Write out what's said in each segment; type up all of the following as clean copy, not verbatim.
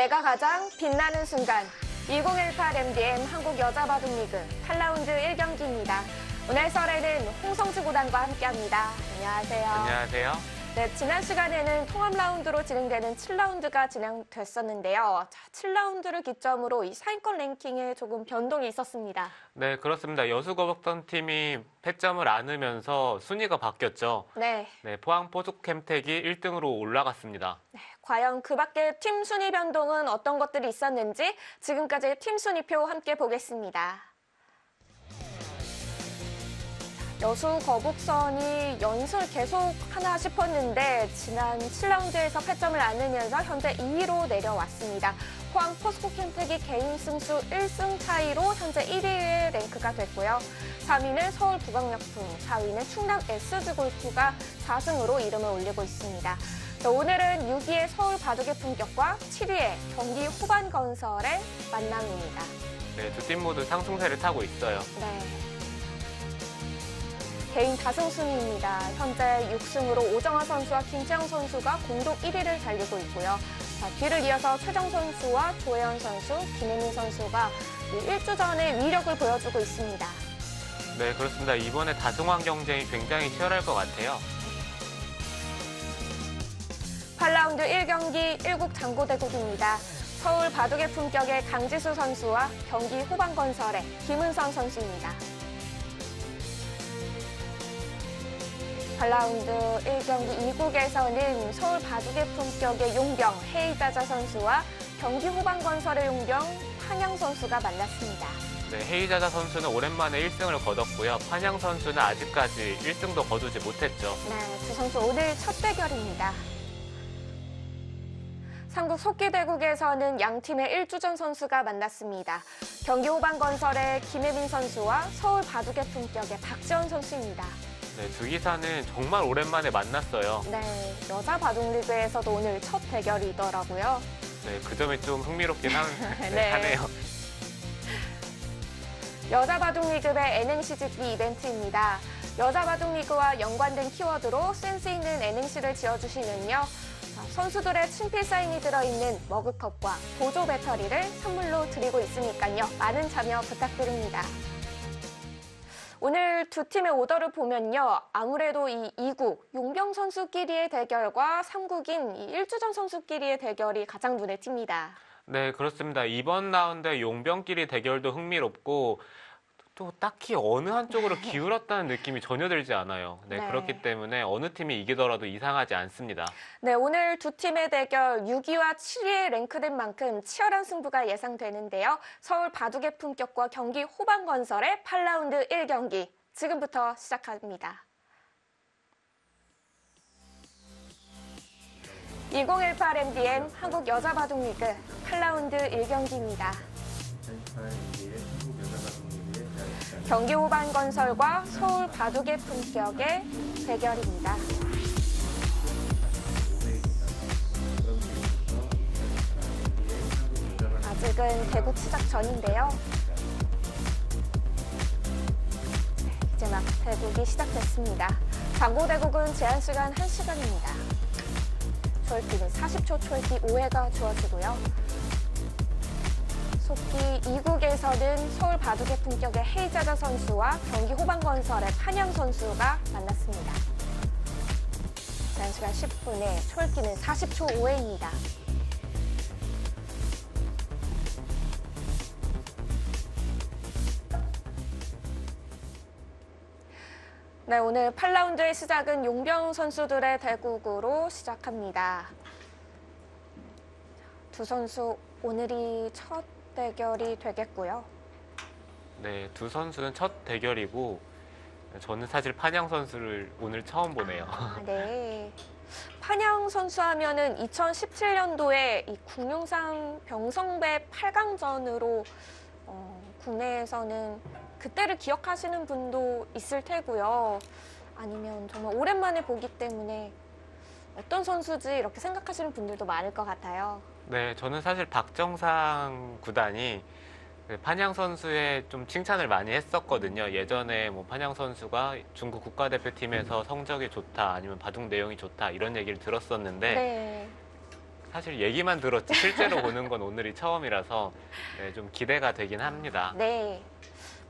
내가 가장 빛나는 순간 2018 MDM 한국 여자바둑리그 8라운드 1경기입니다. 오늘 썰에는 홍성주 구단과 함께합니다. 안녕하세요. 안녕하세요. 네, 지난 시간에는 통합 라운드로 진행되는 7라운드가 진행됐었는데요. 자, 7라운드를 기점으로 이 상위권 랭킹에 조금 변동이 있었습니다. 네, 그렇습니다. 여수거북선 팀이 패점을 안으면서 순위가 바뀌었죠. 네. 네, 포항 포스캠텍이 1등으로 올라갔습니다. 네, 과연 그 밖에 팀 순위 변동은 어떤 것들이 있었는지 지금까지 팀 순위표 함께 보겠습니다. 여수 거북선이 연승을 계속 하나 싶었는데 지난 7라운드에서 패점을 안으면서 현재 2위로 내려왔습니다. 포항 포스코캠텍이 개인 승수 1승 차이로 현재 1위에 랭크가 됐고요. 3위는 서울 부강약품, 4위는 충남 SG골프가 4승으로 이름을 올리고 있습니다. 오늘은 6위의 서울 바둑의 품격과 7위의 경기 호반건설의 만남입니다. 네, 두 팀 모두 상승세를 타고 있어요. 네. 개인 다승 순위입니다. 현재 6승으로 오정아 선수와 김채영 선수가 공동 1위를 달리고 있고요. 자, 뒤를 이어서 최정 선수와 조혜연 선수, 김혜민 선수가 1주 전에 위력을 보여주고 있습니다. 네, 그렇습니다. 이번에 다승왕 경쟁이 굉장히 치열할 것 같아요. 8라운드 1경기 1국 장고대국입니다. 서울 바둑의 품격의 강지수 선수와 경기 호반건설의 김은성 선수입니다. 8라운드 1경기 2국에서는 서울 바둑의 품격의 용병 헤이자자 선수와 경기 호반건설의 용병 판양 선수가 만났습니다. 네, 헤이자자 선수는 오랜만에 1승을 거뒀고요. 판양 선수는 아직까지 1승도 거두지 못했죠. 네, 두 선수 오늘 첫 대결입니다. 삼국 속기대국에서는 양 팀의 1주전 선수가 만났습니다. 경기 호반건설의 김혜민 선수와 서울 바둑의 품격의 박지원 선수입니다. 네, 두 기사는 정말 오랜만에 만났어요. 네, 여자 바둑리그에서도 오늘 첫 대결이더라고요. 네, 그 점이 좀 흥미롭긴 네. 하네요. 여자 바둑리그의 N행시 짓기 이벤트입니다. 여자 바둑리그와 연관된 키워드로 센스 있는 N행시를 지어주시면요. 선수들의 친필 사인이 들어있는 머그컵과 보조 배터리를 선물로 드리고 있으니까요. 많은 참여 부탁드립니다. 오늘 두 팀의 오더를 보면요. 아무래도 이 2국 용병 선수끼리의 대결과 3국인 이 1주전 선수끼리의 대결이 가장 눈에 띕니다. 네, 그렇습니다. 이번 라운드의 용병끼리 대결도 흥미롭고 또 딱히 어느 한쪽으로 기울었다는 느낌이 전혀 들지 않아요. 네, 네. 그렇기 때문에 어느 팀이 이기더라도 이상하지 않습니다. 네, 오늘 두 팀의 대결 6위와 7위에 랭크된 만큼 치열한 승부가 예상되는데요. 서울 바둑의 품격과 경기 호반건설의 8라운드 1경기 지금부터 시작합니다. 2018 MDM 한국 여자바둑리그 8라운드 1경기입니다. 경기 호반건설과 서울 바둑의 품격의 대결입니다. 아직은 대국 시작 전인데요. 이제 막 대국이 시작됐습니다. 장고대국은 제한 시간 1시간입니다. 초읽기는 40초 초읽기 5회가 주어지고요. 속기 2국에서는 서울 바둑의 품격의 헤이자자 선수와 경기 호반건설의 판양 선수가 만났습니다. 제한 시간 10분에 초읽기는 40초 5회입니다. 네, 오늘 8라운드의 시작은 용병 선수들의 대국으로 시작합니다. 두 선수 오늘이 첫 대결이 되겠고요. 네, 두 선수는 첫 대결이고 저는 사실 판양 선수를 오늘 처음 보네요. 네. 판양 선수 하면은 2017년도에 이 국룡상 병성배 8강전으로 국내에서는 그때를 기억하시는 분도 있을 테고요. 아니면 정말 오랜만에 보기 때문에 어떤 선수지 이렇게 생각하시는 분들도 많을 것 같아요. 네, 저는 사실 박정상 구단이 판양 선수의 좀 칭찬을 많이 했었거든요. 예전에 뭐 판양 선수가 중국 국가대표팀에서 성적이 좋다, 아니면 바둑 내용이 좋다 이런 얘기를 들었었는데 네. 사실 얘기만 들었지 실제로 보는 건 오늘이 처음이라서 네, 좀 기대가 되긴 합니다. 네.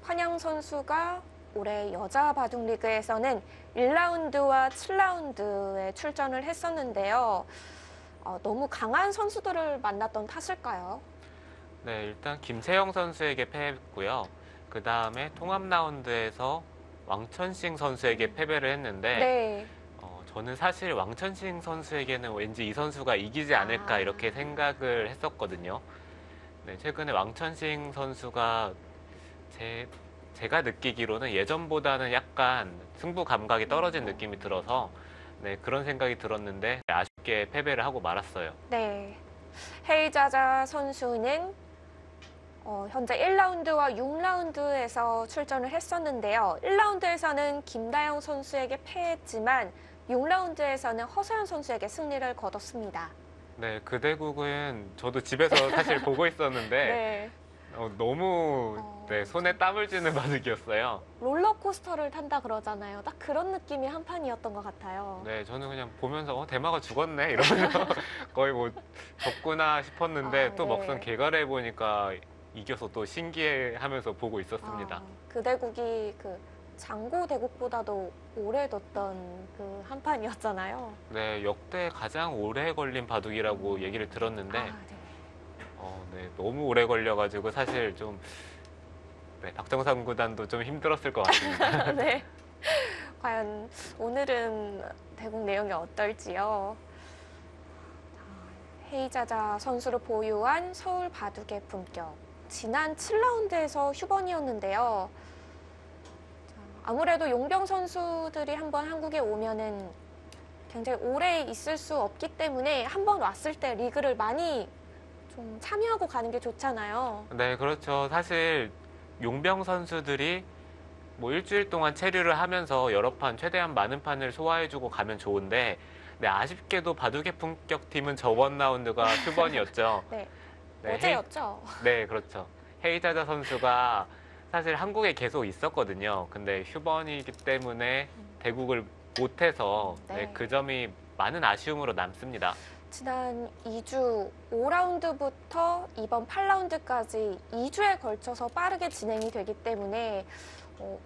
판양 선수가 올해 여자 바둑 리그에서는 1라운드와 7라운드에 출전을 했었는데요. 너무 강한 선수들을 만났던 탓일까요? 네, 일단 김채영 선수에게 패했고요. 그 다음에 통합 라운드에서 왕천싱 선수에게 패배를 했는데 네. 저는 사실 왕천싱 선수에게는 왠지 이 선수가 이기지 않을까 이렇게 생각을 했었거든요. 네, 최근에 왕천싱 선수가 제가 느끼기로는 예전보다는 약간 승부 감각이 떨어진 느낌이 들어서 네, 그런 생각이 들었는데 아쉽게 패배를 하고 말았어요. 네. 헤이자자 선수는 현재 1라운드와 6라운드에서 출전을 했었는데요. 1라운드에서는 김다영 선수에게 패했지만 6라운드에서는 허서연 선수에게 승리를 거뒀습니다. 네, 그 대국은 저도 집에서 사실 보고 있었는데 네. 너무 네, 손에 땀을 쥐는 바둑이었어요. 롤러코스터를 탄다 그러잖아요. 딱 그런 느낌의 한 판이었던 것 같아요. 네, 저는 그냥 보면서 대마가 죽었네 이러면서 거의 뭐 졌구나 싶었는데 또 네. 막상 개괄해 보니까 이겨서 또 신기해하면서 보고 있었습니다. 그 대국이 그 장고 대국보다도 오래 뒀던 그 한 판이었잖아요. 네, 역대 가장 오래 걸린 바둑이라고 얘기를 들었는데 네. 네, 너무 오래 걸려가지고 사실 좀 네, 박정상 구단도 좀 힘들었을 것 같습니다. 네. 과연 오늘은 대국 내용이 어떨지요? 헤이자자 선수를 보유한 서울 바둑의 품격. 지난 7라운드에서 휴번이었는데요. 아무래도 용병 선수들이 한번 한국에 오면은 굉장히 오래 있을 수 없기 때문에 한번 왔을 때 리그를 많이 좀 참여하고 가는 게 좋잖아요. 네, 그렇죠. 사실 용병 선수들이 뭐 일주일 동안 체류를 하면서 여러 판, 최대한 많은 판을 소화해주고 가면 좋은데, 네, 아쉽게도 바둑의 품격팀은 저번 라운드가 휴번이었죠. 네. 네, 어제였죠? 네, 그렇죠. 헤이자자 선수가 사실 한국에 계속 있었거든요. 근데 휴번이기 때문에 대국을 못해서 네, 그 점이 많은 아쉬움으로 남습니다. 지난 2주 5라운드부터 이번 8라운드까지 2주에 걸쳐서 빠르게 진행이 되기 때문에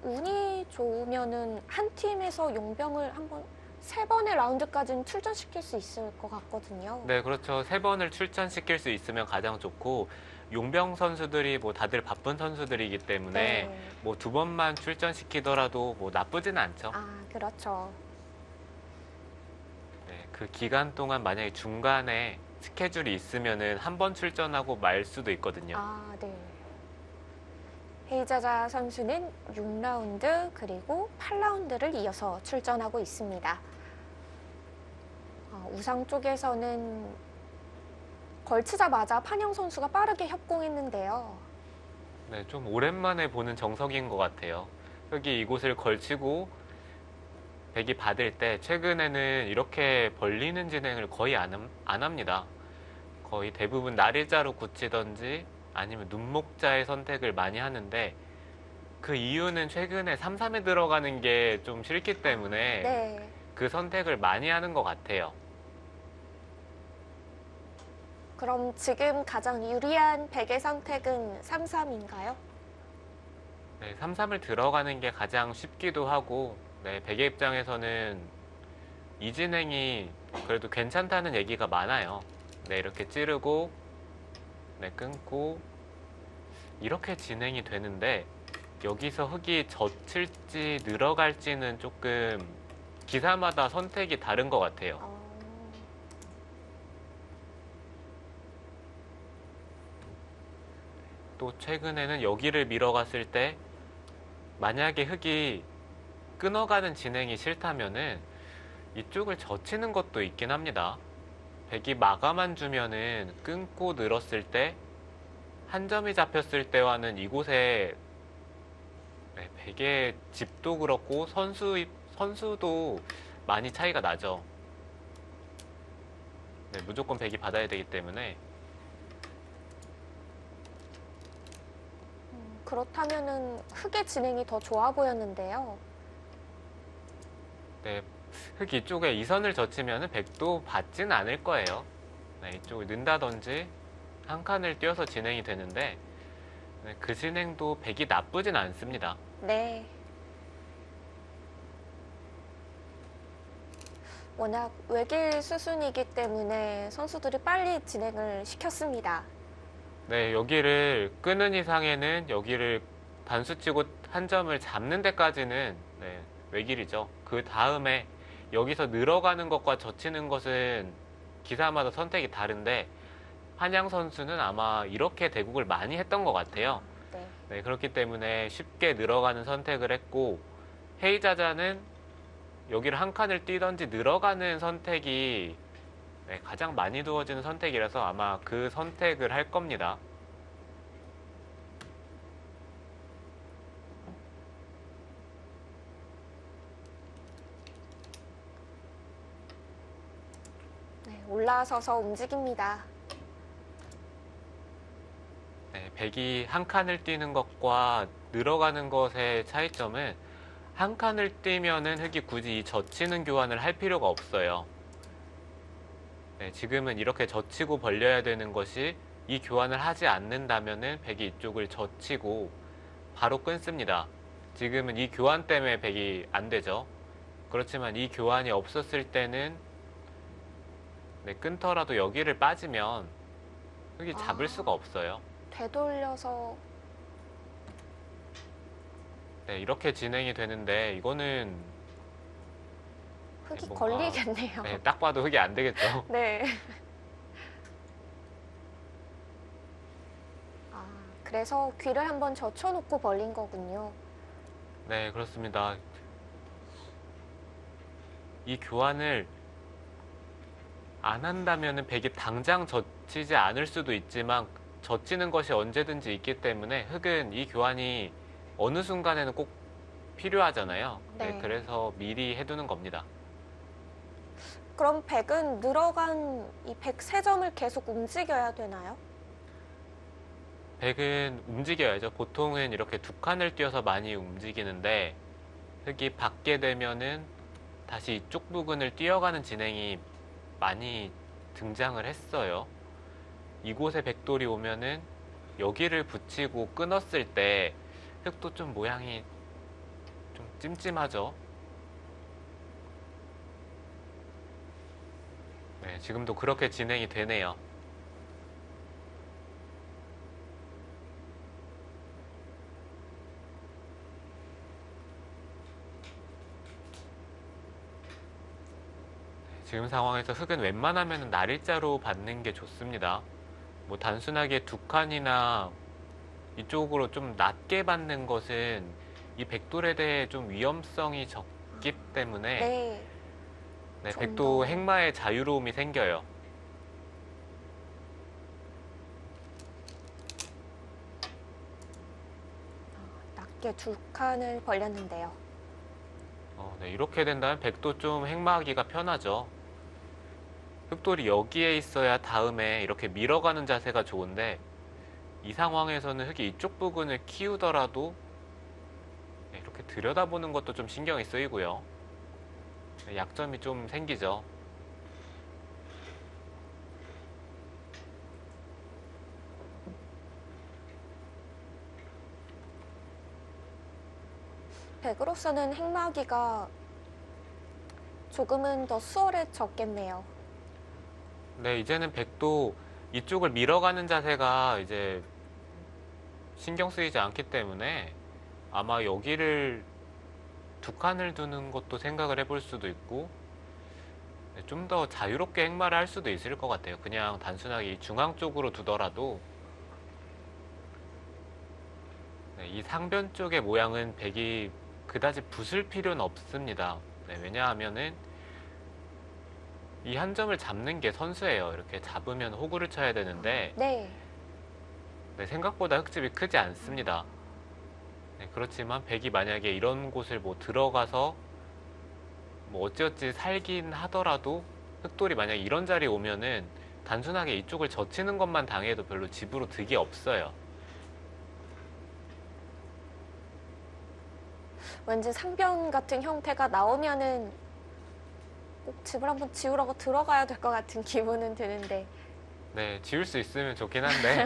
운이 좋으면은 한 팀에서 용병을 한번 3번의 라운드까지는 출전시킬 수 있을 것 같거든요. 네, 그렇죠. 3번을 출전시킬 수 있으면 가장 좋고, 용병 선수들이 뭐 다들 바쁜 선수들이기 때문에 뭐 2번만 출전시키더라도 뭐 나쁘진 않죠. 그렇죠. 네, 그 기간 동안 만약에 중간에 스케줄이 있으면은 한 번 출전하고 말 수도 있거든요. 네. 헤이자자 선수는 6라운드 그리고 8라운드를 이어서 출전하고 있습니다. 우상 쪽에서는 걸치자마자 판영 선수가 빠르게 협공했는데요. 네, 좀 오랜만에 보는 정석인 것 같아요. 흙이 이곳을 걸치고 백이 받을 때 최근에는 이렇게 벌리는 진행을 거의 안 합니다. 거의 대부분 날일자로 굳히던지 아니면 눈목자의 선택을 많이 하는데 그 이유는 최근에 3-3에 들어가는 게 좀 싫기 때문에 그 선택을 많이 하는 것 같아요. 그럼 지금 가장 유리한 백의 선택은 3-3인가요? 네, 3-3을 들어가는 게 가장 쉽기도 하고 네, 백의 입장에서는 이 진행이 그래도 괜찮다는 얘기가 많아요. 네, 이렇게 찌르고 네, 끊고 이렇게 진행이 되는데 여기서 흙이 젖힐지 늘어갈지는 조금 기사마다 선택이 다른 것 같아요. 또 최근에는 여기를 밀어갔을 때 만약에 흙이 끊어가는 진행이 싫다면은 이쪽을 젖히는 것도 있긴 합니다. 백이 마감만 주면은 끊고 늘었을 때 한 점이 잡혔을 때와는 이곳에 네, 백의 집도 그렇고 선수도 많이 차이가 나죠. 네, 무조건 백이 받아야 되기 때문에 그렇다면은 흙의 진행이 더 좋아 보였는데요. 네, 흙 이쪽에 2선을 젖히면 백도 받진 않을 거예요. 네, 이쪽을 넣는다든지 한 칸을 띄어서 진행이 되는데 네, 그 진행도 백이 나쁘진 않습니다. 네. 워낙 외길 수순이기 때문에 선수들이 빨리 진행을 시켰습니다. 네, 여기를 끄는 이상에는 여기를 단수치고 한 점을 잡는 데까지는 네, 외길이죠. 그 다음에 여기서 늘어가는 것과 젖히는 것은 기사마다 선택이 다른데 한양 선수는 아마 이렇게 대국을 많이 했던 것 같아요. 네. 네, 그렇기 때문에 쉽게 늘어가는 선택을 했고 헤이자자는 여기를 한 칸을 뛰던지 늘어가는 선택이 네, 가장 많이 두어지는 선택이라서 아마 그 선택을 할 겁니다. 네, 올라서서 움직입니다. 네, 백이 한 칸을 뛰는 것과 늘어가는 것의 차이점은 한 칸을 뛰면은 흑이 굳이 이 젖히는 교환을 할 필요가 없어요. 네, 지금은 이렇게 젖히고 벌려야 되는 것이 이 교환을 하지 않는다면은 백이 이쪽을 젖히고 바로 끊습니다. 지금은 이 교환 때문에 백이 안 되죠. 그렇지만 이 교환이 없었을 때는 네, 끊더라도 여기를 빠지면 흑이 잡을 수가 없어요. 되돌려서 네, 이렇게 진행이 되는데 이거는 흙이 뭔가, 걸리겠네요. 네, 딱 봐도 흑이 안 되겠죠. 네. 아, 그래서 귀를 한번 젖혀놓고 벌린 거군요. 네, 그렇습니다. 이 교환을 안 한다면은 백이 당장 젖히지 않을 수도 있지만 젖히는 것이 언제든지 있기 때문에 흑은 이 교환이 어느 순간에는 꼭 필요하잖아요. 네, 네. 그래서 미리 해두는 겁니다. 그럼 백은 늘어간 이 103점을 계속 움직여야 되나요? 백은 움직여야죠. 보통은 이렇게 두 칸을 띄어서 많이 움직이는데 흑이 받게 되면은 다시 이쪽 부근을 뛰어가는 진행이 많이 등장을 했어요. 이곳에 백돌이 오면은 여기를 붙이고 끊었을 때 흑도 좀 모양이 좀 찜찜하죠. 네, 지금도 그렇게 진행이 되네요. 지금 상황에서 흑은 웬만하면 날일자로 받는 게 좋습니다. 뭐 단순하게 두 칸이나 이쪽으로 좀 낮게 받는 것은 이 백돌에 대해 좀 위험성이 적기 때문에 네. 네, 좀 백도 더. 행마의 자유로움이 생겨요. 낮게 두 칸을 벌렸는데요. 네, 이렇게 된다면 백도 좀 행마하기가 편하죠. 흑돌이 여기에 있어야 다음에 이렇게 밀어가는 자세가 좋은데 이 상황에서는 흑이 이쪽 부분을 키우더라도 네, 이렇게 들여다보는 것도 좀 신경이 쓰이고요. 네, 약점이 좀 생기죠. 백으로서는 행마하기가 조금은 더 수월해졌겠네요. 네, 이제는 백도 이쪽을 밀어가는 자세가 이제 신경 쓰이지 않기 때문에 아마 여기를 두 칸을 두는 것도 생각을 해볼 수도 있고 좀 더 자유롭게 행마를 할 수도 있을 것 같아요. 그냥 단순하게 이 중앙 쪽으로 두더라도 네, 이 상변 쪽의 모양은 백이 그다지 부술 필요는 없습니다. 네, 왜냐하면은 이 한 점을 잡는 게 선수예요. 이렇게 잡으면 호구를 쳐야 되는데 네. 네, 생각보다 흙집이 크지 않습니다. 네, 그렇지만 백이 만약에 이런 곳을 뭐 들어가서 뭐 어찌어찌 살긴 하더라도 흑돌이 만약에 이런 자리에 오면은 단순하게 이쪽을 젖히는 것만 당해도 별로 집으로 득이 없어요. 왠지 상변 같은 형태가 나오면은 꼭 집을 한번 지우라고 들어가야 될 것 같은 기분은 드는데. 네, 지울 수 있으면 좋긴 한데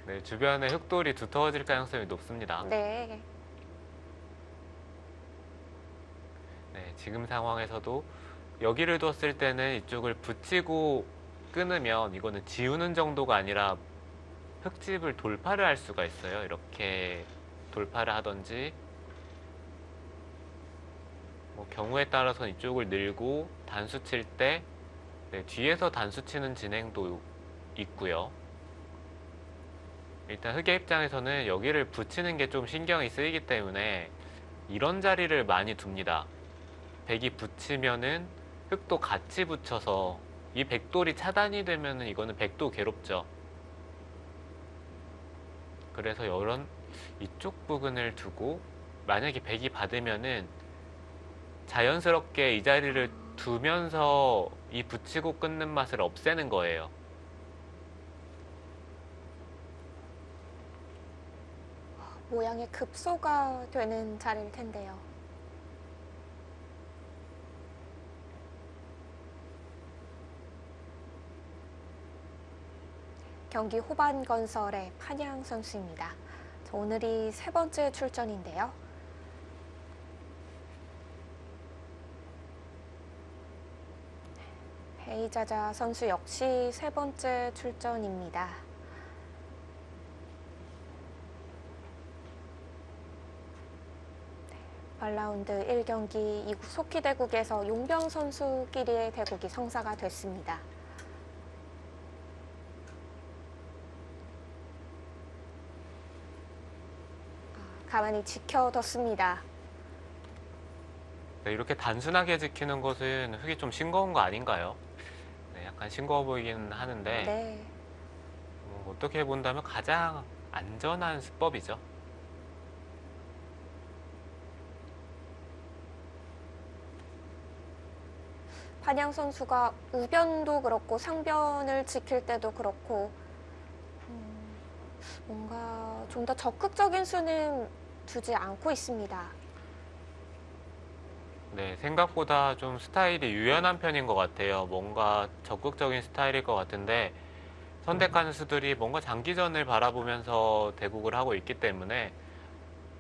네, 주변에 흙돌이 두터워질 가능성이 높습니다. 네. 네, 지금 상황에서도 여기를 뒀을 때는 이쪽을 붙이고 끊으면 이거는 지우는 정도가 아니라 흙집을 돌파를 할 수가 있어요. 이렇게 돌파를 하든지 뭐 경우에 따라서는 이쪽을 늘고 단수 칠 때 네, 뒤에서 단수 치는 진행도 있고요. 일단 흙의 입장에서는 여기를 붙이는 게 좀 신경이 쓰이기 때문에 이런 자리를 많이 둡니다. 백이 붙이면은 흙도 같이 붙여서 이 백돌이 차단이 되면은 이거는 백도 괴롭죠. 그래서 이런 이쪽 부분을 두고 만약에 백이 받으면은 자연스럽게 이 자리를 두면서 이 붙이고 끊는 맛을 없애는 거예요. 모양의 급소가 되는 자리일 텐데요. 경기 호반건설의 판양 선수입니다. 자, 오늘이 세 번째 출전인데요. 헤이자자 선수 역시 세 번째 출전입니다. 8라운드 1경기 이국 속희대국에서 용병 선수끼리의 대국이 성사가 됐습니다. 가만히 지켜뒀습니다. 네, 이렇게 단순하게 지키는 것은 흙이 좀 싱거운 거 아닌가요? 네, 약간 싱거워 보이긴 하는데 네. 어떻게 본다면 가장 안전한 수법이죠. 판양 선수가 우변도 그렇고 상변을 지킬 때도 그렇고 뭔가 좀 더 적극적인 수는 두지 않고 있습니다. 네, 생각보다 좀 스타일이 유연한 편인 것 같아요. 뭔가 적극적인 스타일일 것 같은데 선택하는 수들이 뭔가 장기전을 바라보면서 대국을 하고 있기 때문에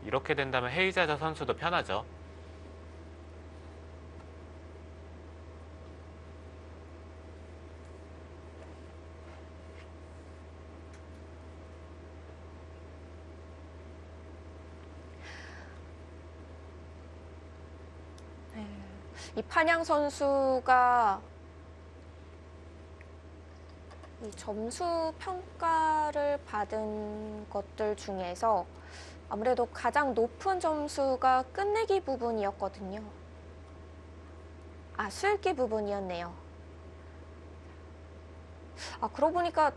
이렇게 된다면 헤이자자 선수도 편하죠. 이 판양 선수가 이 점수 평가를 받은 것들 중에서 아무래도 가장 높은 점수가 끝내기 부분이었거든요. 아, 수읽기 부분이었네요. 아, 그러고 보니까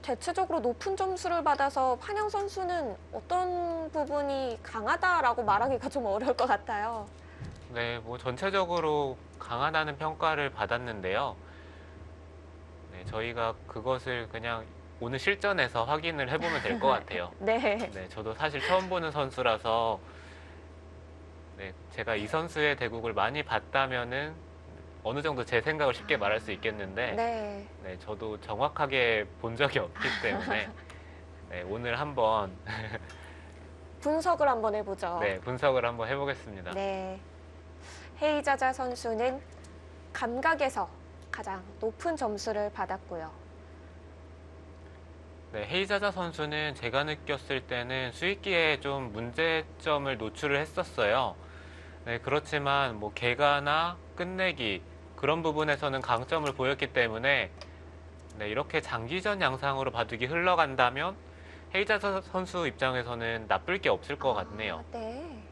대체적으로 높은 점수를 받아서 판양 선수는 어떤 부분이 강하다라고 말하기가 좀 어려울 것 같아요. 네, 뭐 전체적으로 강하다는 평가를 받았는데요. 네, 저희가 그것을 그냥 오늘 실전에서 확인을 해보면 될 것 같아요. 네. 네, 저도 사실 처음 보는 선수라서 네, 제가 이 선수의 대국을 많이 봤다면은 어느 정도 제 생각을 쉽게 말할 수 있겠는데 네. 네, 저도 정확하게 본 적이 없기 때문에 네, 오늘 한번 분석을 한번 해보죠. 네, 분석을 한번 해보겠습니다. 네. 헤이자자 선수는 감각에서 가장 높은 점수를 받았고요. 네, 헤이자자 선수는 제가 느꼈을 때는 수익기에 좀 문제점을 노출을 했었어요. 네, 그렇지만 뭐 개가나 끝내기 그런 부분에서는 강점을 보였기 때문에 네, 이렇게 장기전 양상으로 바둑이 흘러간다면 헤이자자 선수 입장에서는 나쁠 게 없을 것 같네요. 네.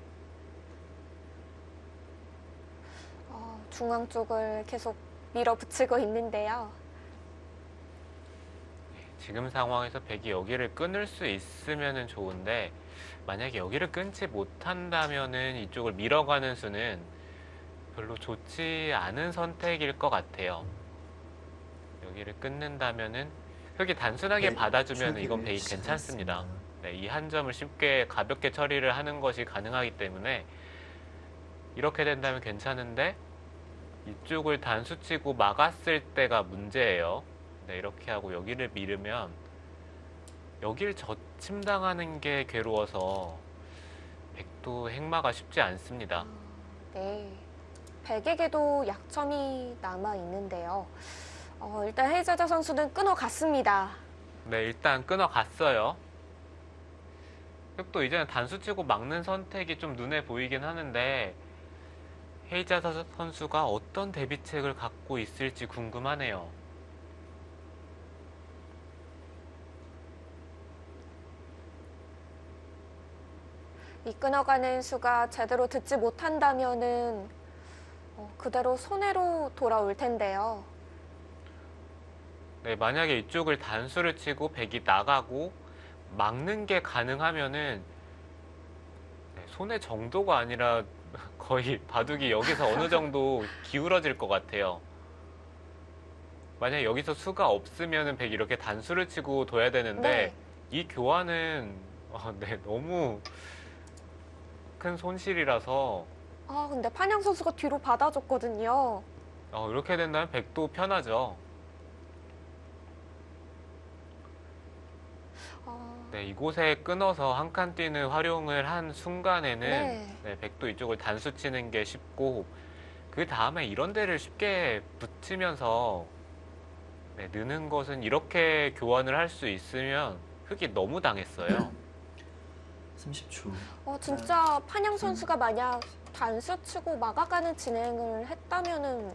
중앙 쪽을 계속 밀어붙이고 있는데요. 지금 상황에서 백이 여기를 끊을 수 있으면 좋은데 만약에 여기를 끊지 못한다면은 이쪽을 밀어가는 수는 별로 좋지 않은 선택일 것 같아요. 여기를 끊는다면은 흙이 단순하게 받아주면 이건 백이 괜찮습니다. 네, 이 한 점을 쉽게 가볍게 처리를 하는 것이 가능하기 때문에 이렇게 된다면 괜찮은데 이쪽을 단수치고 막았을 때가 문제예요. 네, 이렇게 하고 여기를 밀으면 여길 젖힘당하는 게 괴로워서 백도 행마가 쉽지 않습니다. 네. 백에게도 약점이 남아 있는데요. 일단 헤이자자 선수는 끊어갔습니다. 네, 일단 끊어갔어요. 또 이제는 단수 치고 막는 선택이 좀 눈에 보이긴 하는데 헤이자 선수가 어떤 대비책을 갖고 있을지 궁금하네요. 이 끊어가는 수가 제대로 듣지 못한다면은 그대로 손해로 돌아올 텐데요. 네, 만약에 이쪽을 단수를 치고 백이 나가고 막는 게 가능하면은 네, 손해 정도가 아니라 거의 바둑이 여기서 어느 정도 기울어질 것 같아요. 만약에 여기서 수가 없으면은 백이 이렇게 단수를 치고 둬야 되는데 네. 이 교환은 네, 너무 큰 손실이라서 근데 판양 선수가 뒤로 받아줬거든요. 이렇게 된다면 백도 편하죠. 어, 네, 이곳에 끊어서 한 칸 뛰는 활용을 한 순간에는 네. 네, 백도 이쪽을 단수 치는 게 쉽고 그 다음에 이런 데를 쉽게 붙이면서 네, 느는 것은 이렇게 교환을 할 수 있으면 흙이 너무 당했어요. 30초. 진짜 판양 선수가 만약 단수 치고 막아가는 진행을 했다면은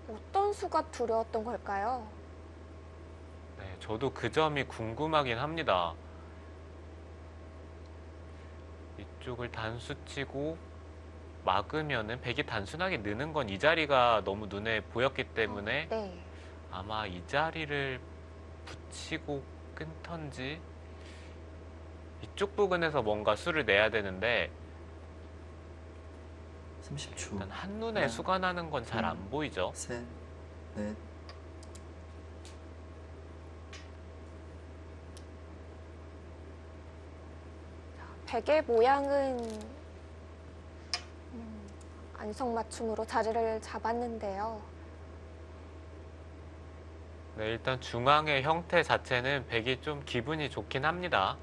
어떤 수가 두려웠던 걸까요? 네, 저도 그 점이 궁금하긴 합니다. 이쪽을 단수 치고 막으면은 백이 단순하게 느는 건 이 자리가 너무 눈에 보였기 때문에 네. 아마 이 자리를 붙이고 끊던지 이쪽 부근에서 뭔가 수를 내야 되는데 30초. 일단 한눈에 하나, 수가 나는 건 잘 안 보이죠. 셋, 넷. 베개 모양은 안성맞춤으로 자리를 잡았는데요. 네, 일단 중앙의 형태 자체는 백이 좀 기분이 좋긴 합니다.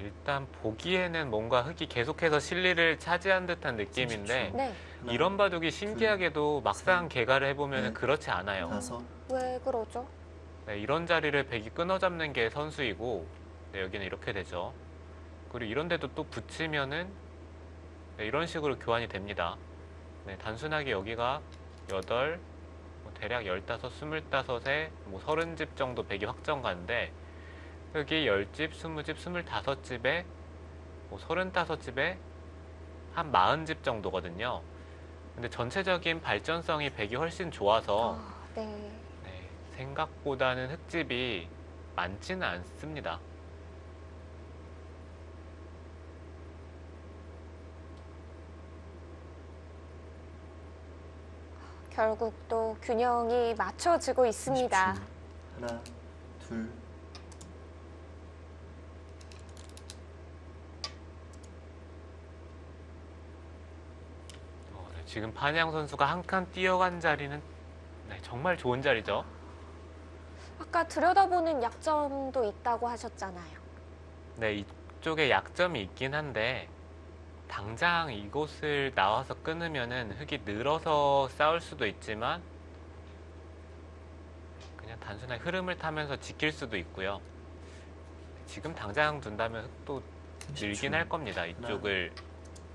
일단 보기에는 뭔가 흙이 계속해서 실리를 차지한 듯한 느낌인데 30초. 네. 하나, 이런 바둑이 신기하게도 막상 개가를 해보면 넷, 그렇지 않아요. 다섯. 왜 그러죠? 네, 이런 자리를 백이 끊어잡는 게 선수이고 네, 여기는 이렇게 되죠. 그리고 이런 데도 또 붙이면은 네, 이런 식으로 교환이 됩니다. 네, 단순하게 여기가 8, 대략 15, 25에 뭐 30집 정도 백이 확정가인데 여기 10집, 20집, 25집에 뭐 35집에 한 40집 정도거든요. 근데 전체적인 발전성이 백이 훨씬 좋아서 네. 네, 생각보다는 흙집이 많지는 않습니다. 결국 또 균형이 맞춰지고 있습니다. 30초. 하나, 둘. 네, 지금 판양 선수가 한 칸 뛰어간 자리는 네, 정말 좋은 자리죠. 아까 들여다보는 약점도 있다고 하셨잖아요. 네, 이쪽에 약점이 있긴 한데 당장 이곳을 나와서 끊으면은 흙이 늘어서 싸울 수도 있지만 그냥 단순하게 흐름을 타면서 지킬 수도 있고요. 지금 당장 둔다면 흙도 30초. 늘긴 할 겁니다. 이쪽을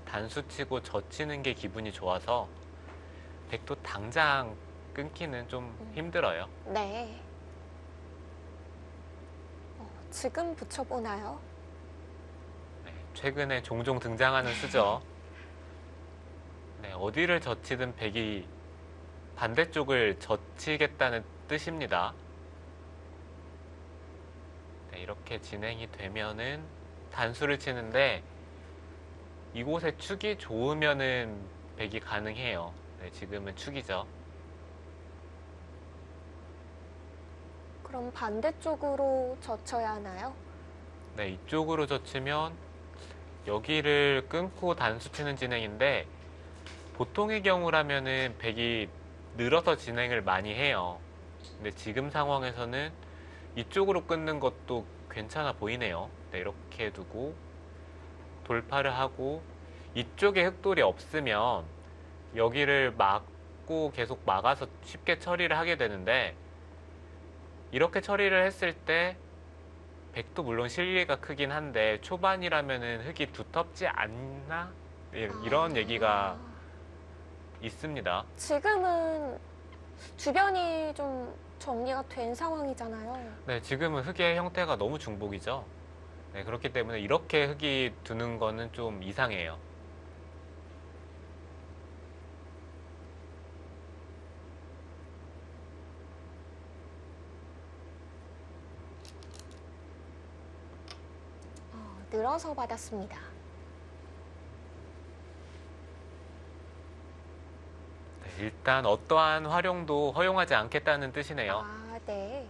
단수 치고 젖히는 게 기분이 좋아서 백도 당장 끊기는 좀 힘들어요. 네. 지금 붙여보나요? 네, 최근에 종종 등장하는 수죠. 네, 어디를 젖히든 백이 반대쪽을 젖히겠다는 뜻입니다. 네, 이렇게 진행이 되면은 단수를 치는데 이곳에 축이 좋으면은 백이 가능해요. 네, 지금은 축이죠. 그럼 반대쪽으로 젖혀야 하나요? 네, 이쪽으로 젖히면 여기를 끊고 단수 치는 진행인데 보통의 경우라면은 백이 늘어서 진행을 많이 해요. 근데 지금 상황에서는 이쪽으로 끊는 것도 괜찮아 보이네요. 네, 이렇게 두고 돌파를 하고 이쪽에 흑돌이 없으면 여기를 막고 계속 막아서 쉽게 처리를 하게 되는데 이렇게 처리를 했을 때 백도 물론 실리가 크긴 한데 초반이라면은 흙이 두텁지 않나? 이런 얘기가 있습니다. 지금은 주변이 좀 정리가 된 상황이잖아요. 네, 지금은 흙의 형태가 너무 중복이죠. 네, 그렇기 때문에 이렇게 흙이 두는 거는 좀 이상해요. 늘어서 받았습니다. 네, 일단 어떠한 활용도 허용하지 않겠다는 뜻이네요. 아, 네.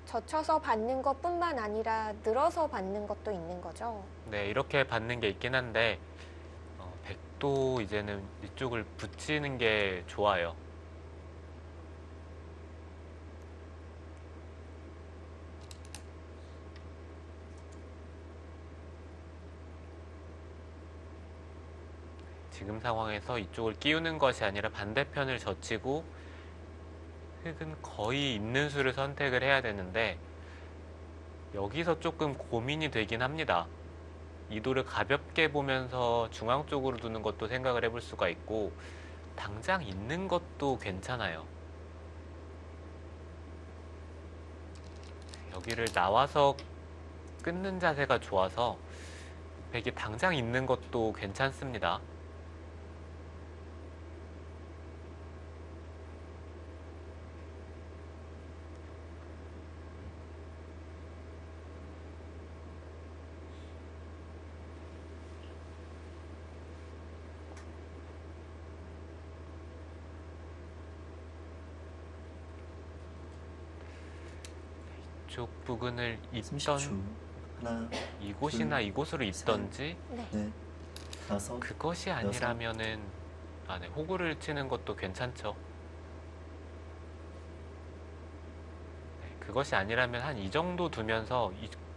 젖혀서 받는 것뿐만 아니라 늘어서 받는 것도 있는 거죠. 네, 이렇게 받는 게 있긴 한데 백도 이제는 이쪽을 붙이는 게 좋아요. 지금 상황에서 이쪽을 끼우는 것이 아니라 반대편을 젖히고 흙은 거의 있는 수를 선택을 해야 되는데 여기서 조금 고민이 되긴 합니다. 이도를 가볍게 보면서 중앙 쪽으로 두는 것도 생각을 해볼 수가 있고 당장 있는 것도 괜찮아요. 여기를 나와서 끊는 자세가 좋아서 백이 당장 있는 것도 괜찮습니다. 이쪽 부근을 30초. 있던 하나, 이곳이나 이곳으로 있던지 네. 넷, 다섯, 그것이 아니라면은 네, 호구를 치는 것도 괜찮죠. 네, 그것이 아니라면 한 이 정도 두면서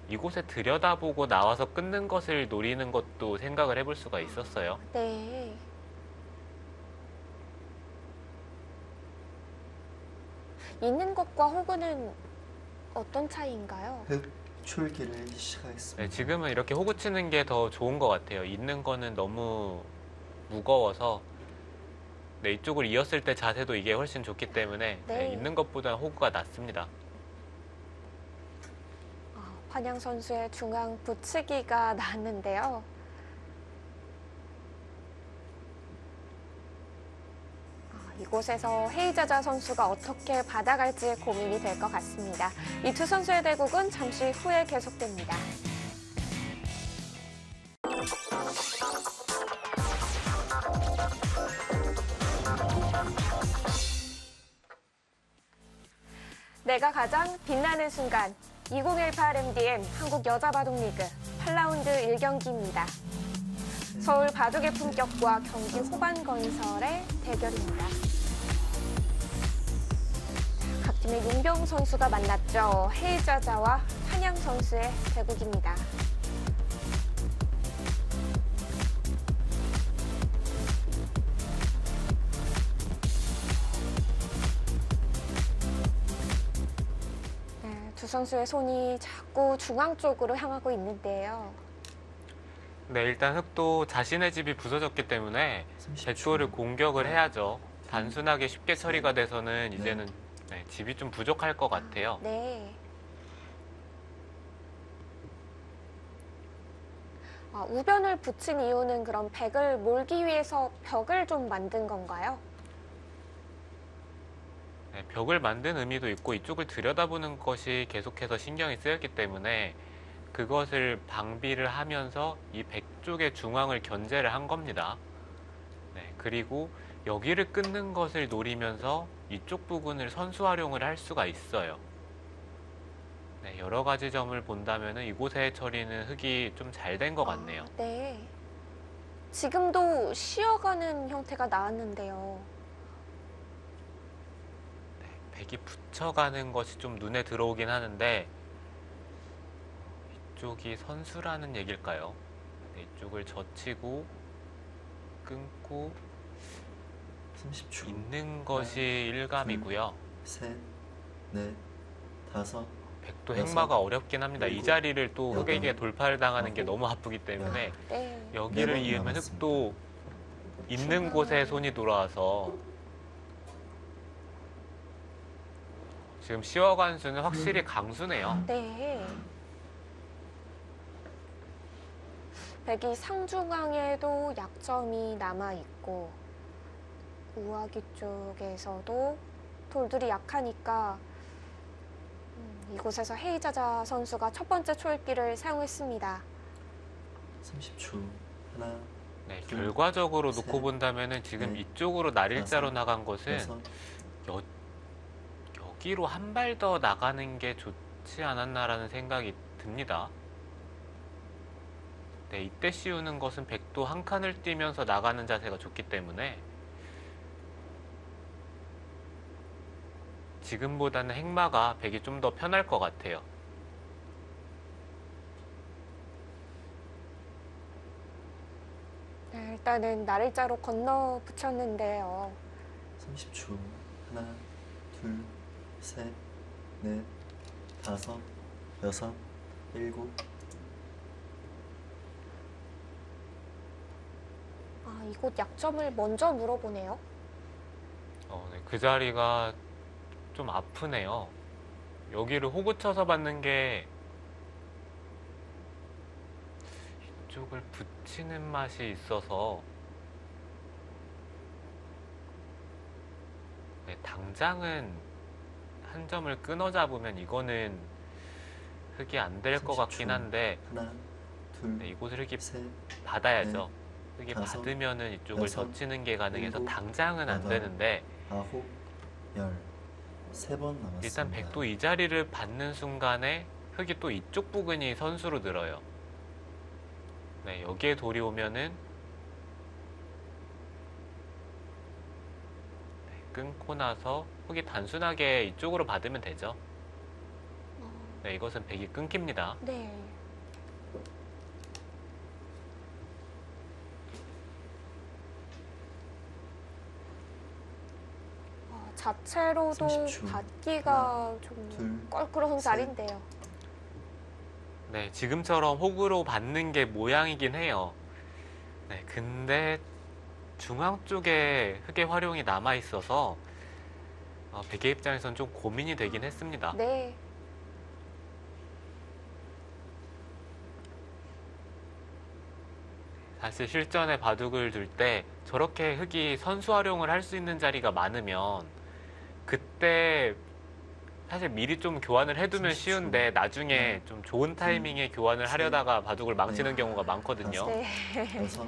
이곳에 들여다보고 나와서 끊는 것을 노리는 것도 생각을 해볼 수가 있었어요. 네. 있는 것과 호구는 어떤 차이인가요? 흙 출기를 시작하겠습니다. 네, 지금은 이렇게 호구 치는 게 더 좋은 것 같아요. 있는 거는 너무 무거워서 네, 이쪽을 이었을 때 자세도 이게 훨씬 좋기 때문에 네. 있는 것보다 호구가 낫습니다. 환양 선수의 중앙 붙이기가 나왔는데요. 이곳에서 헤이자자 선수가 어떻게 받아갈지 고민이 될 것 같습니다. 이 두 선수의 대국은 잠시 후에 계속됩니다. 내가 가장 빛나는 순간 2018 MDM 한국 여자바둑리그 8라운드 1경기입니다. 서울 바둑의 품격과 경기 후반 건설의 대결입니다. 각 팀의 용병 선수가 만났죠. 헤이자자와 한양 선수의 대국입니다. 두 선수의 손이 자꾸 중앙 쪽으로 향하고 있는데요. 네, 일단 흑도 자신의 집이 부서졌기 때문에 30초. 백도를 공격을 해야죠. 단순하게 쉽게 처리가 돼서는 이제는 집이 좀 부족할 것 같아요. 네. 우변을 붙인 이유는 그럼 백을 몰기 위해서 벽을 좀 만든 건가요? 네, 벽을 만든 의미도 있고 이쪽을 들여다보는 것이 계속해서 신경이 쓰였기 때문에 그것을 방비를 하면서 이 백 쪽의 중앙을 견제를 한 겁니다. 네, 그리고 여기를 끊는 것을 노리면서 이쪽 부분을 선수 활용을 할 수가 있어요. 네, 여러 가지 점을 본다면 이곳의 처리는 흙이 좀 잘 된 것 같네요. 네. 지금도 쉬어가는 형태가 나왔는데요. 백이 붙여가는 것이 좀 눈에 들어오긴 하는데 이쪽이 선수라는 얘기일까요? 네, 이쪽을 젖히고 끊고 30초. 있는 것이 일감이고요. 셋, 넷, 다섯, 백도 여섯, 행마가 어렵긴 합니다. 이 일곱, 자리를 또 여덟, 흙에게 돌파를 당하는 게 아홉, 너무 아프기 때문에 네. 여기를 네 번 이으면 남았습니다. 흙도 있는 곳에 손이 돌아와서 지금 시어관수는 확실히 강수네요. 네. 백이 상중앙에도 약점이 남아있고 우아기 쪽에서도 돌들이 약하니까 이곳에서 헤이자자 선수가 첫 번째 초읽기를 사용했습니다. 30초. 하나, 네, 둘, 결과적으로 셋, 놓고 본다면 지금 넷, 이쪽으로 날일자로 다섯, 나간 것은 여섯, 여기로 한 발 더 나가는 게 좋지 않았나라는 생각이 듭니다. 네, 이때 씌우는 것은 백도 한 칸을 뛰면서 나가는 자세가 좋기 때문에 지금보다는 행마가 백이 좀 더 편할 것 같아요. 네, 일단은 날일자로 건너 붙였는데요. 30초. 하나, 둘, 셋, 넷, 다섯, 여섯, 일곱. 이곳 약점을 먼저 물어보네요. 네, 그 자리가 좀 아프네요. 여기를 호구 쳐서 받는 게 이쪽을 붙이는 맛이 있어서 네, 당장은 한 점을 끊어 잡으면 이거는 흙이 안 될 것 같긴 30초. 한데 하나, 둘, 네, 이곳을 흙이 셋, 받아야죠. 흙이 다섯, 받으면은 이쪽을 여섯, 젖히는 게 가능해서 일곱, 당장은 안 여덟, 되는데 아홉, 열. 3번 남았습니다. 일단 백도 이 자리를 받는 순간에 흙이 또 이쪽 부근이 선수로 늘어요. 네, 여기에 돌이 오면은 네, 끊고 나서 흙이 단순하게 이쪽으로 받으면 되죠. 네, 이것은 백이 끊깁니다. 네. 자체로도 30초. 받기가 좀 둘, 껄끄러운 셋. 자리인데요. 네, 지금처럼 호구로 받는 게 모양이긴 해요. 네, 근데 중앙 쪽에 흙의 활용이 남아 있어서 백의 입장에선 좀 고민이 되긴 했습니다. 네. 사실 실전에 바둑을 둘 때 저렇게 흙이 선수 활용을 할 수 있는 자리가 많으면 그때 사실 미리 좀 교환을 해두면 30초. 쉬운데 나중에 좀 좋은 타이밍에 교환을 셋, 하려다가 바둑을 망치는 넷, 경우가 많거든요. 네. 여섯,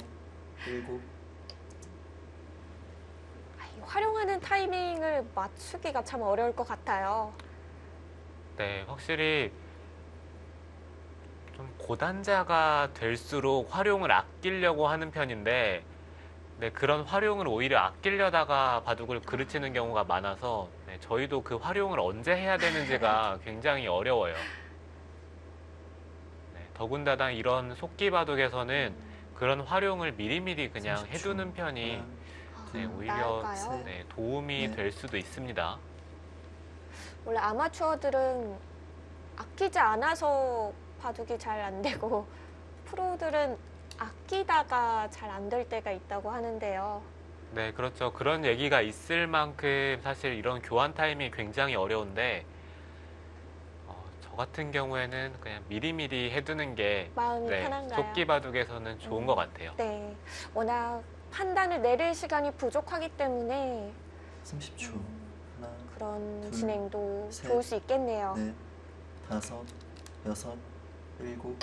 일곱. 이 활용하는 타이밍을 맞추기가 참 어려울 것 같아요. 네, 확실히 좀 고단자가 될수록 활용을 아끼려고 하는 편인데 네, 그런 활용을 오히려 아끼려다가 바둑을 그르치는 경우가 많아서 네, 저희도 그 활용을 언제 해야 되는지가 굉장히 어려워요. 네, 더군다나 이런 속기 바둑에서는 그런 활용을 미리미리 그냥 30초. 해두는 편이 하나, 네, 둘, 오히려 나을까요? 네, 도움이 네. 될 수도 있습니다. 원래 아마추어들은 아끼지 않아서 바둑이 잘 안 되고 프로들은 아끼다가 잘 안 될 때가 있다고 하는데요. 네, 그렇죠. 그런 얘기가 있을 만큼 사실 이런 교환 타이밍이 굉장히 어려운데 저 같은 경우에는 그냥 미리미리 해두는 게 마음이 네, 편한가요? 속기 바둑에서는 좋은 것 같아요. 네. 워낙 판단을 내릴 시간이 부족하기 때문에 30초. 하나, 그런 둘, 진행도 셋, 좋을 수 있겠네요. 넷, 다섯, 여섯, 일곱.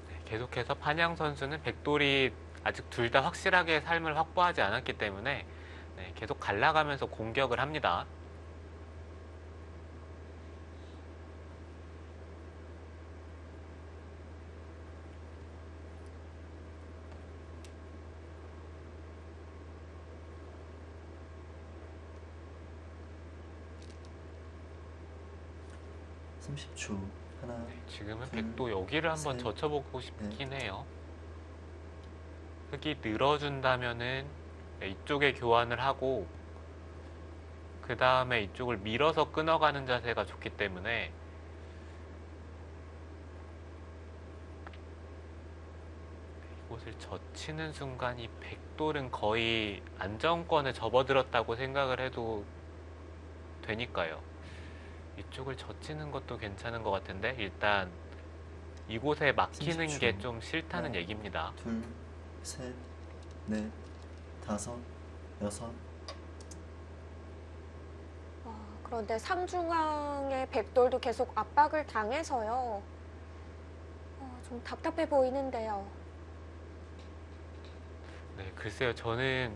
네, 계속해서 판양 선수는 백돌이 아직 둘 다 확실하게 삶을 확보하지 않았기 때문에 네, 계속 갈라가면서 공격을 합니다. 삼십 초 하나, 네, 지금은 둘, 백도 여기를 한번 셋, 젖혀보고 싶긴 해요. 흙이 늘어준다면은 네, 이쪽에 교환을 하고 그 다음에 이쪽을 밀어서 끊어가는 자세가 좋기 때문에 이곳을 젖히는 순간 이 백돌은 거의 안정권에 접어들었다고 생각을 해도 되니까요. 이쪽을 젖히는 것도 괜찮은 것 같은데 일단 이곳에 막히는 30초. 게 좀 싫다는 하나. 얘기입니다. 둘, 셋, 넷, 다섯, 여섯. 그런데 상중앙의 백돌도 계속 압박을 당해서요. 좀 답답해 보이는데요. 네, 글쎄요. 저는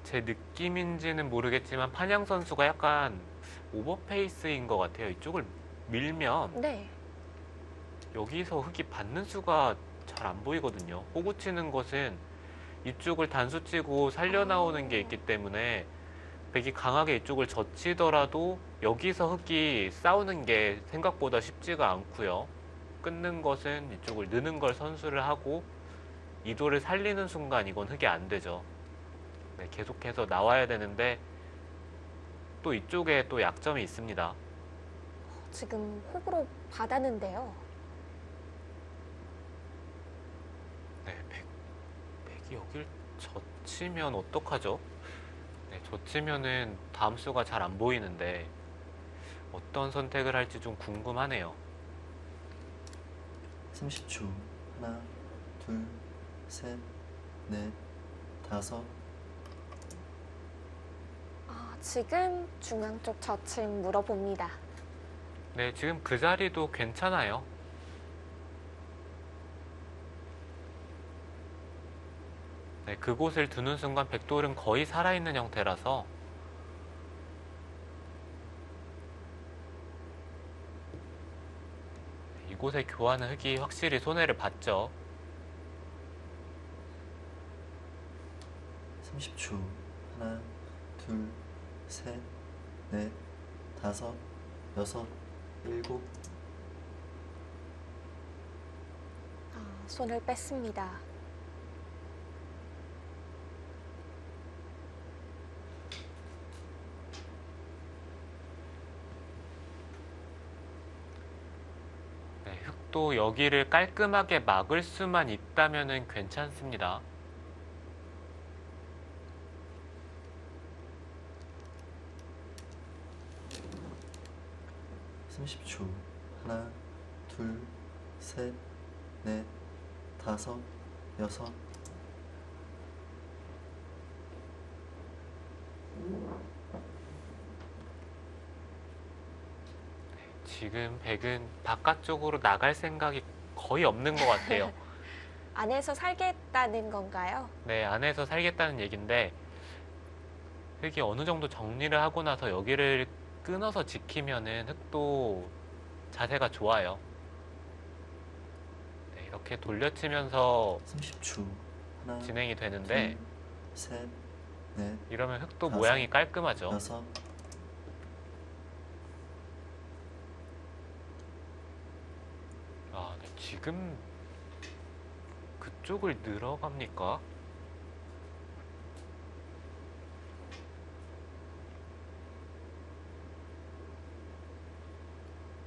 제 느낌인지는 모르겠지만 판양 선수가 약간 오버페이스인 것 같아요. 이쪽을 밀면 네. 여기서 흙이 받는 수가 잘 안 보이거든요. 호구 치는 것은 이쪽을 단수 치고 살려 나오는 게 있기 때문에 백이 강하게 이쪽을 젖히더라도 여기서 흙이 싸우는 게 생각보다 쉽지가 않고요. 끊는 것은 이쪽을 느는 걸 선수를 하고 이도를 살리는 순간 이건 흙이 안 되죠. 네, 계속해서 나와야 되는데 또 이쪽에 또 약점이 있습니다. 지금 호구로 받았는데요. 네, 백이 여길 젖히면 어떡하죠? 네, 젖히면은 다음 수가 잘 안 보이는데 어떤 선택을 할지 좀 궁금하네요. 30초 하나, 둘, 셋, 넷, 다섯. 지금 중앙 쪽 젖힘 물어봅니다. 네, 지금 그 자리도 괜찮아요. 네, 그곳을 두는 순간 백돌은 거의 살아있는 형태라서 이곳의 교환은 흙이 확실히 손해를 봤죠. 30초 하나, 둘, 셋, 넷, 다섯, 여섯, 일곱. 손을 뺐습니다. 네, 흙도 여기를 깔끔하게 막을 수만 있다면 괜찮습니다. 30초 하나, 둘, 셋, 넷, 다섯, 여섯. 지금 백은 바깥쪽으로 나갈 생각이 거의 없는 것 같아요. 안에서 살겠다는 건가요? 네, 안에서 살겠다는 얘기인데 흙이 어느 정도 정리를 하고 나서 여기를 끊어서 지키면은 흙도 자세가 좋아요. 네, 이렇게 돌려치면서 30초 하나, 진행이 되는데 둘, 셋, 넷, 이러면 흙도 다섯, 모양이 깔끔하죠. 여섯. 네, 지금 그쪽을 늘어갑니까?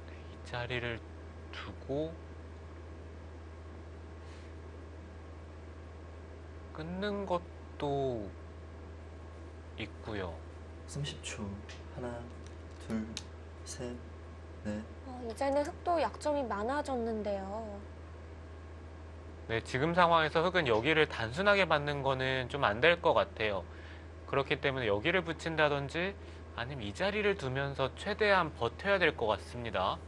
네, 이 자리를 두고 끊는 것도 있고요. 30초 하나, 둘, 셋, 넷. 이제는 흙도 약점이 많아졌는데요. 네, 지금 상황에서 흙은 여기를 단순하게 받는 거는 좀 안 될 것 같아요. 그렇기 때문에 여기를 붙인다든지 아니면 이 자리를 두면서 최대한 버텨야 될 것 같습니다.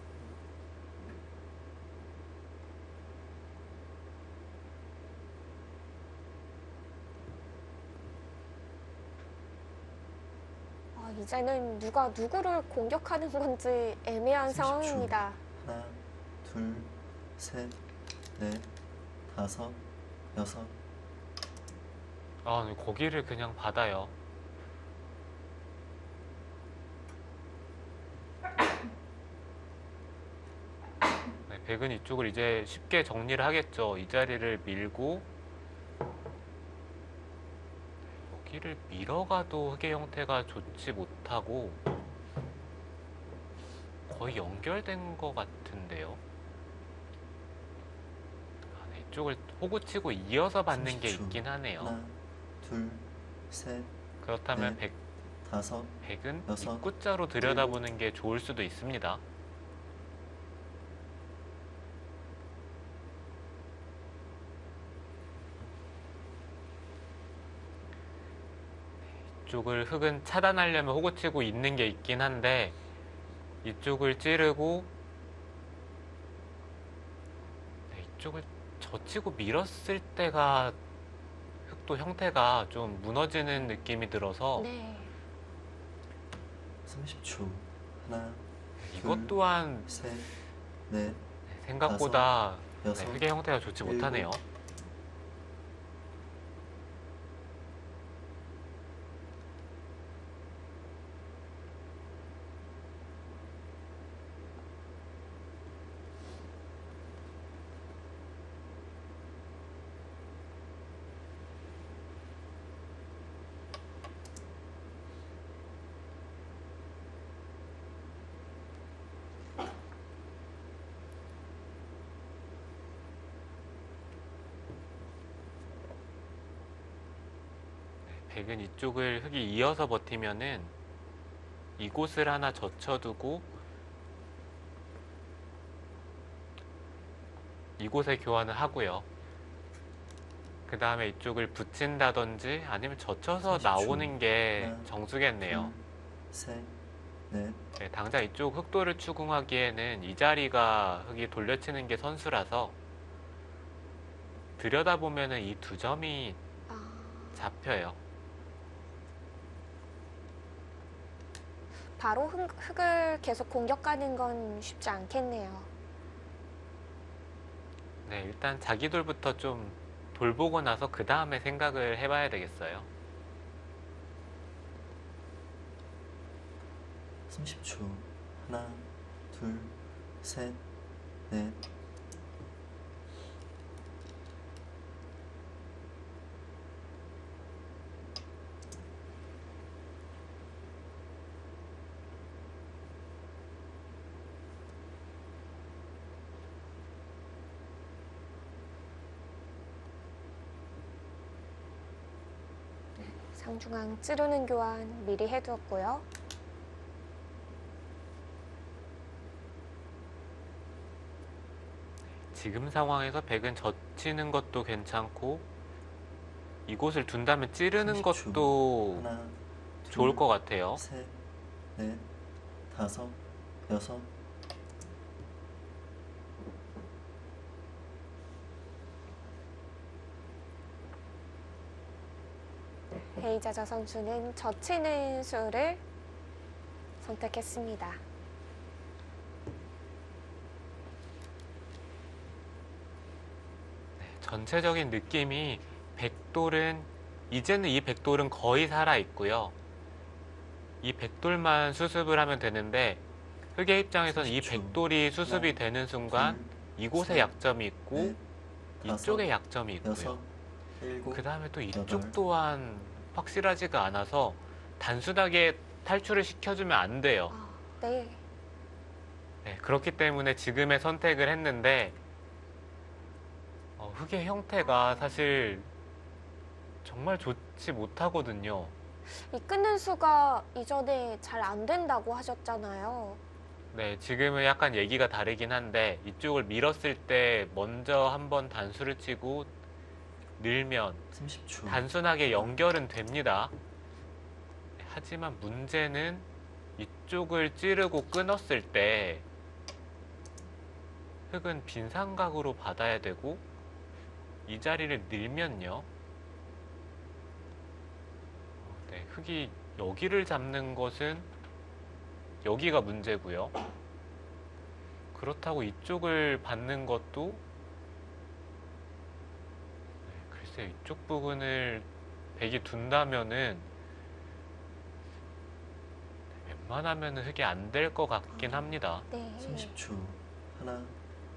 이제는 누가 누구를 공격하는 건지 애매한 30초. 상황입니다. 하나, 둘, 셋, 넷, 다섯, 여섯. 아, 거기를 그냥 받아요. 네, 백은 이쪽을 이제 쉽게 정리를 하겠죠. 이 자리를 밀고 여기를 밀어가도 흑의 형태가 좋지 못하고 거의 연결된 것 같은데요. 아, 네, 이쪽을 호구치고 이어서 받는 게 30초. 있긴 하네요. 하나, 둘, 셋, 그렇다면 넷, 다섯, 백은 여섯, 입구자로 들여다보는 게 좋을 수도 있습니다. 이쪽을 흑은 차단하려면 호구치고 있는 게 있긴 한데 이쪽을 찌르고 네, 이쪽을 젖히고 밀었을 때가 흑도 형태가 좀 무너지는 느낌이 들어서 네. 30초. 하나, 이것 둘, 또한 셋, 넷, 생각보다 여섯, 흑의 형태가 좋지 일곱. 못하네요. 백은 이쪽을 흑이 이어서 버티면은 이곳을 하나 젖혀두고 이곳에 교환을 하고요. 그 다음에 이쪽을 붙인다든지 아니면 젖혀서 30초. 나오는 게 하나, 정수겠네요. 둘, 셋, 넷, 네, 당장 이쪽 흑도를 추궁하기에는 이 자리가 흑이 돌려치는 게 선수라서 들여다보면은 이 두 점이 아, 잡혀요. 바로 흑을 계속 공격하는 건 쉽지 않겠네요. 네, 일단 자기 돌부터 좀 돌보고 나서 그 다음에 생각을 해봐야 되겠어요. 30초. 하나, 둘, 셋, 넷, 상중앙 찌르는 교환 미리 해두었고요. 지금 상황에서 백은 젖히는 것도 괜찮고 이곳을 둔다면 찌르는 30초. 것도 하나, 둘, 좋을 것 같아요. 셋, 넷, 다섯, 여섯. 헤이자자 선수는 젖히는 수를 선택했습니다. 전체적인 느낌이 백돌은 이제는 이 백돌은 거의 살아 있고요. 이 백돌만 수습을 하면 되는데 흑의 입장에서는 이 30초. 백돌이 수습이 하나, 되는 순간 둘, 이곳에 셋, 약점이 있고 넷, 다섯, 이쪽에 약점이 있고요. 여섯, 일곱, 그 다음에 또 이쪽 여덟. 또한 확실하지가 않아서 단순하게 탈출을 시켜주면 안 돼요. 아, 네. 네, 그렇기 때문에 지금의 선택을 했는데 흑의 형태가 사실 정말 좋지 못하거든요. 이 끊는 수가 이전에 잘 안 된다고 하셨잖아요. 네, 지금은 약간 얘기가 다르긴 한데 이쪽을 밀었을 때 먼저 한번 단수를 치고 늘면 30초. 단순하게 연결은 됩니다. 하지만 문제는 이쪽을 찌르고 끊었을 때 흑은 빈 삼각으로 받아야 되고 이 자리를 늘면요. 네, 흑이 여기를 잡는 것은 여기가 문제고요. 그렇다고 이쪽을 받는 것도 글쎄요, 이쪽 부분을 백이 둔다면은 웬만하면은 흑이 안 될 것 같긴 합니다. 네. 30초. 하나,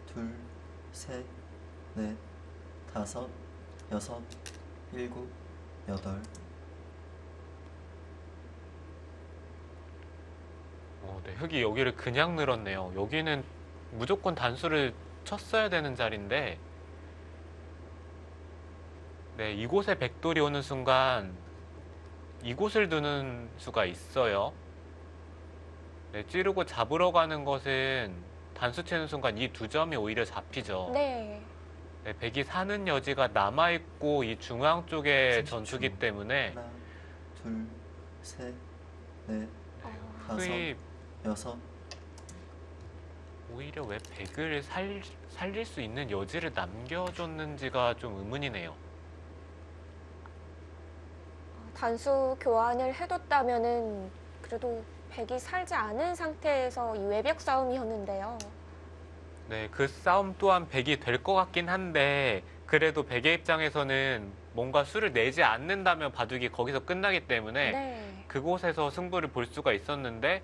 둘, 셋, 넷, 다섯, 여섯, 일곱, 여덟. 네, 흑이 여기를 그냥 늘었네요. 여기는 무조건 단수를 쳤어야 되는 자리인데, 네, 이곳에 백돌이 오는 순간 이곳을 두는 수가 있어요. 네, 찌르고 잡으러 가는 것은 단수 치는 순간 이 두 점이 오히려 잡히죠. 네. 네, 백이 사는 여지가 남아있고 이 중앙 쪽에 30초. 전투기 때문에 하나, 둘, 셋, 넷, 어, 다섯, 흑이 여섯. 오히려 왜 백을 살릴 수 있는 여지를 남겨줬는지가 좀 의문이네요. 단수 교환을 해뒀다면은 그래도 백이 살지 않은 상태에서 이 외벽 싸움이었는데요. 네, 그 싸움 또한 백이 될 것 같긴 한데 그래도 백의 입장에서는 뭔가 수를 내지 않는다면 바둑이 거기서 끝나기 때문에 네. 그곳에서 승부를 볼 수가 있었는데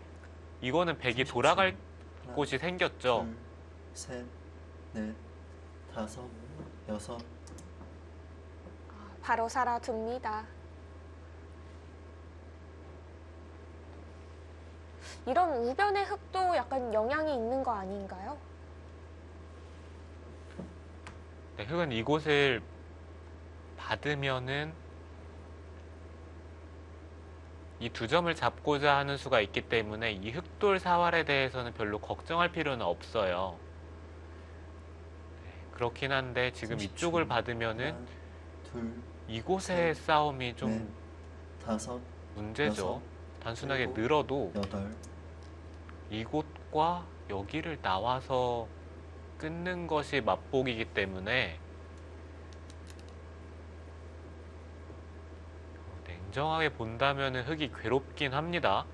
이거는 백이 30초. 돌아갈 하나, 곳이 생겼죠. 둘, 셋, 넷, 다섯, 여섯. 바로 살아둡니다. 이런 우변의 흙도 약간 영향이 있는 거 아닌가요? 네, 흑은 이곳을 받으면은 이 두 점을 잡고자 하는 수가 있기 때문에 이 흑돌 사활에 대해서는 별로 걱정할 필요는 없어요. 네, 그렇긴 한데 지금 30초. 이쪽을 받으면은 하나, 둘, 이곳의 셋, 싸움이 좀 넷, 다섯, 문제죠. 여섯, 단순하게 일곱, 늘어도 여덟. 이곳과 여기를 나와서 끊는 것이 맛보기이기 때문에 냉정하게 본다면 흑이 괴롭긴 합니다.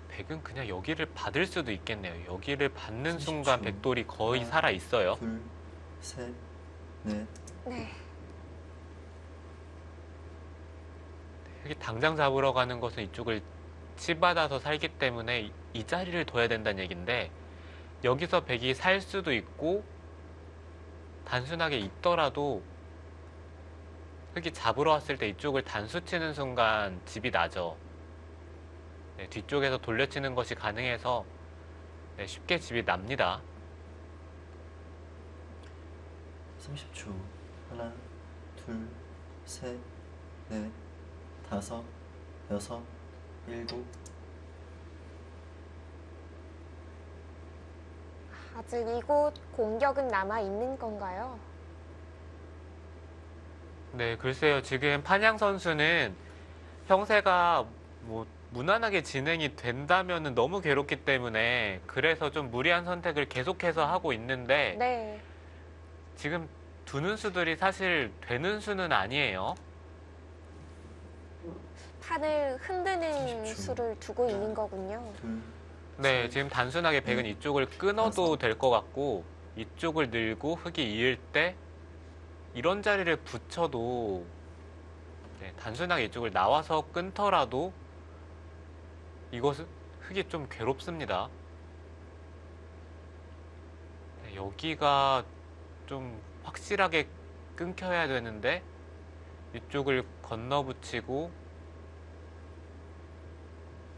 백은 그냥 여기를 받을 수도 있겠네요. 여기를 받는 30초. 순간 백돌이 거의 하나, 살아 있어요. 둘, 셋, 넷. 네. 흑이 당장 잡으러 가는 것은 이쪽을 치받아서 살기 때문에 이 자리를 둬야 된다는 얘기인데 여기서 백이 살 수도 있고 단순하게 있더라도 흑이 잡으러 왔을 때 이쪽을 단수 치는 순간 집이 나죠. 네, 뒤쪽에서 돌려치는 것이 가능해서 네, 쉽게 집이 납니다. 30초. 하나, 둘, 셋, 넷, 다섯, 여섯, 일곱. 아직 이곳 공격은 남아 있는 건가요? 네, 글쎄요. 지금 판양 선수는 형세가 뭐 무난하게 진행이 된다면은 너무 괴롭기 때문에 그래서 좀 무리한 선택을 계속해서 하고 있는데 네. 지금 두는 수들이 사실 되는 수는 아니에요. 판을 흔드는 30초. 수를 두고 있는 거군요. 둘. 네, 셋, 지금 단순하게 백은 이쪽을 끊어도 될 것 같고 이쪽을 늘고 흑이 이을 때 이런 자리를 붙여도 네, 단순하게 이쪽을 나와서 끊더라도 이것은 흑이 좀 괴롭습니다. 네, 여기가 좀 확실하게 끊겨야 되는데 이쪽을 건너붙이고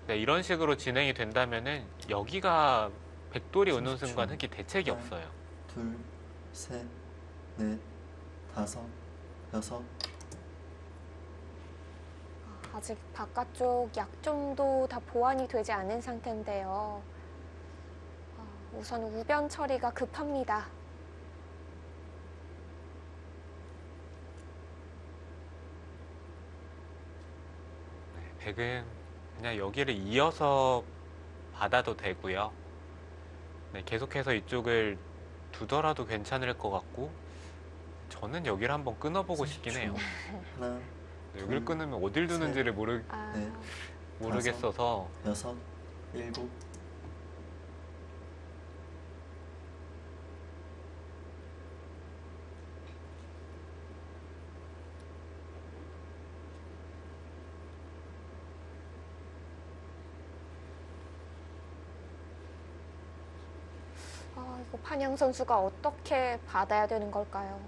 네, 이런 식으로 진행이 된다면은 여기가 백돌이 오는 30초. 순간 흑이 대책이 하나, 없어요. 둘, 셋, 넷, 다섯, 여섯. 아직 바깥쪽 약점도 다 보완이 되지 않은 상태인데요. 우선 우변 처리가 급합니다. 네, 백은 그냥 여기를 이어서 받아도 되고요. 네, 계속해서 이쪽을 두더라도 괜찮을 것 같고 저는 여기를 한번 끊어보고 싶긴 해요. 하나, 네, 여기를 끊으면 어딜 두는지를 아, 네. 모르겠어서 여섯, 일곱, 이거 판양 선수가 어떻게 받아야 되는 걸까요?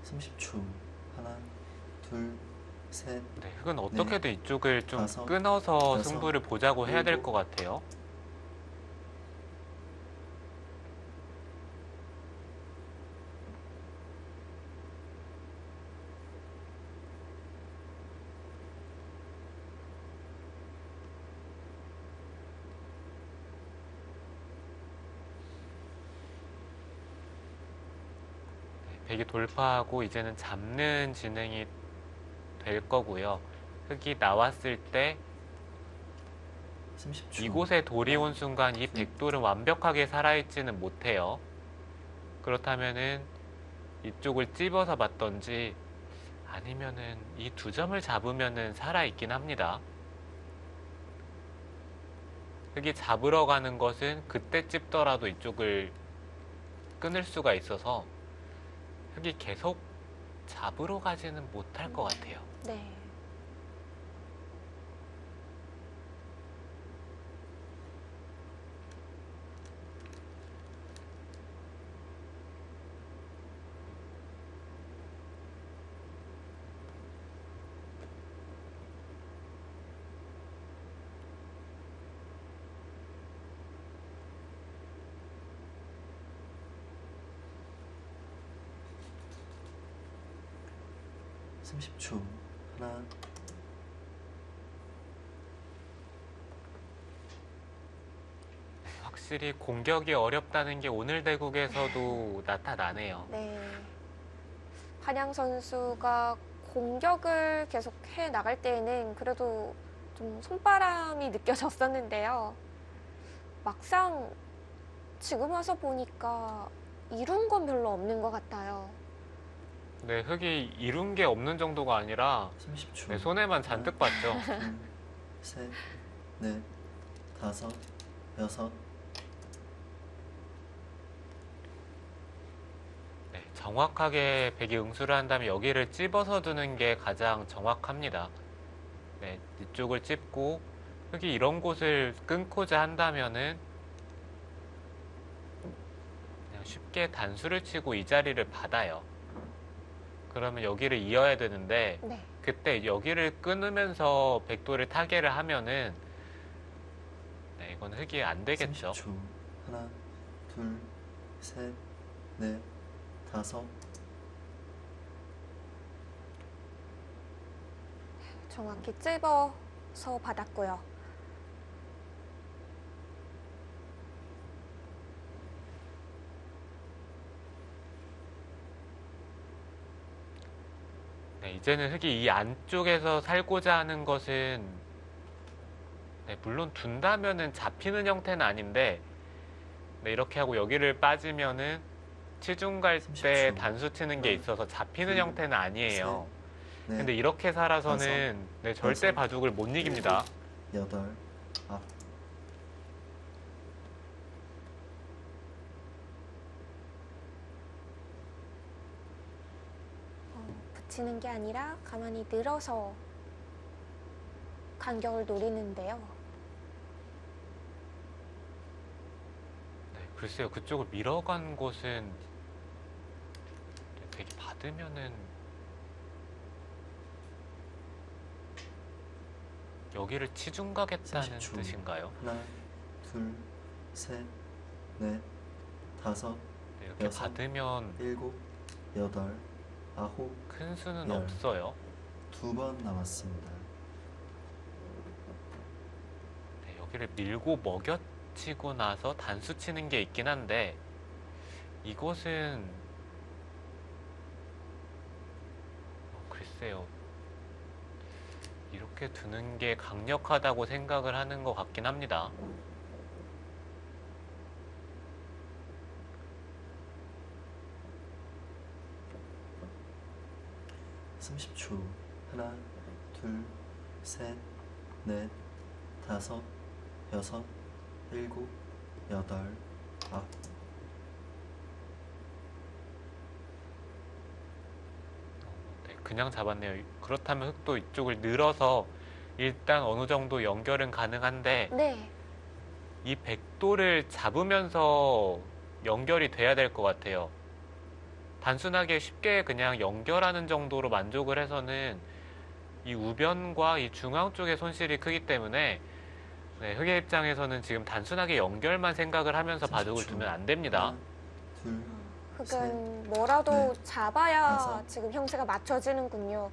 30초. 하나, 둘, 셋, 네, 흙은 어떻게든 이쪽을 좀 다섯, 끊어서 여섯, 승부를 보자고 해야 될 일곱. 것 같아요. 네, 100이 돌파하고 이제는 잡는 진행이 될 거고요. 흙이 나왔을 때 30초. 이곳에 돌이 온 순간 이 백돌은 완벽하게 살아있지는 못해요. 그렇다면은 이쪽을 찝어서 맞던지 아니면은 이 두 점을 잡으면은 살아있긴 합니다. 흙이 잡으러 가는 것은 그때 찝더라도 이쪽을 끊을 수가 있어서 흙이 계속 잡으러 가지는 못할 것 같아요. 네. 삼십 초. 하나, 확실히 공격이 어렵다는 게 오늘 대국에서도 나타나네요. 네. 판양 선수가 공격을 계속 해 나갈 때에는 그래도 좀 손바람이 느껴졌었는데요. 막상 지금 와서 보니까 이룬 건 별로 없는 것 같아요. 네, 흙이 이룬 게 없는 정도가 아니라 30초. 네, 손해만 잔뜩 봤죠. 둘, 셋, 넷, 다섯, 여섯, 네, 정확하게 백이 응수를 한다면 여기를 찝어서 두는 게 가장 정확합니다. 네, 이쪽을 찝고 흙이 이런 곳을 끊고자 한다면은 그냥 쉽게 단수를 치고 이 자리를 받아요. 그러면 여기를 이어야 되는데 네. 그때 여기를 끊으면서 백도를 타개를 하면은 네, 이건 흙이 안 되겠죠. 30초. 하나, 둘, 셋, 넷, 다섯, 정확히 찝어서 받았고요. 네, 이제는 흙이 이 안쪽에서 살고자 하는 것은 네, 물론 둔다면은 잡히는 형태는 아닌데 네, 이렇게 하고 여기를 빠지면은 치중 갈 때 30초. 단수 치는 게 하나, 있어서 잡히는 둘, 형태는 아니에요. 넷, 근데 이렇게 살아서는 네, 절대 여섯, 바둑을 못 이깁니다. 여덟, 아홉, 붙이는 게 아니라 가만히 늘어서 간격을 노리는데요. 네, 글쎄요, 그쪽을 밀어간 곳은 되게 받으면은 여기를 치중 가겠다는 30초. 뜻인가요? 하나, 둘, 셋, 넷, 다섯, 네, 이렇게 여섯. 받으면 일곱, 여덟, 아홉, 큰 수는 열. 없어요. 2번 남았습니다. 네, 여기를 밀고 먹여치고 나서 단수 치는 게 있긴 한데 이것은 글쎄요. 이렇게 두는 게 강력하다고 생각을 하는 것 같긴 합니다. 30초. 하나, 둘, 셋, 넷, 다섯, 여섯, 일곱, 여덟, 아홉. 네, 그냥 잡았네요. 그렇다면 흑도 이쪽을 늘어서 일단 어느 정도 연결은 가능한데 네. 이 백도를 잡으면서 연결이 돼야 될 것 같아요. 단순하게 쉽게 그냥 연결하는 정도로 만족을 해서는 이 우변과 이 중앙 쪽의 손실이 크기 때문에 네, 흑의 입장에서는 지금 단순하게 연결만 생각을 하면서 바둑을 30초. 두면 안 됩니다. 하나, 둘, 흑은 뭐라도 넷, 잡아야 다섯. 지금 형세가 맞춰지는군요.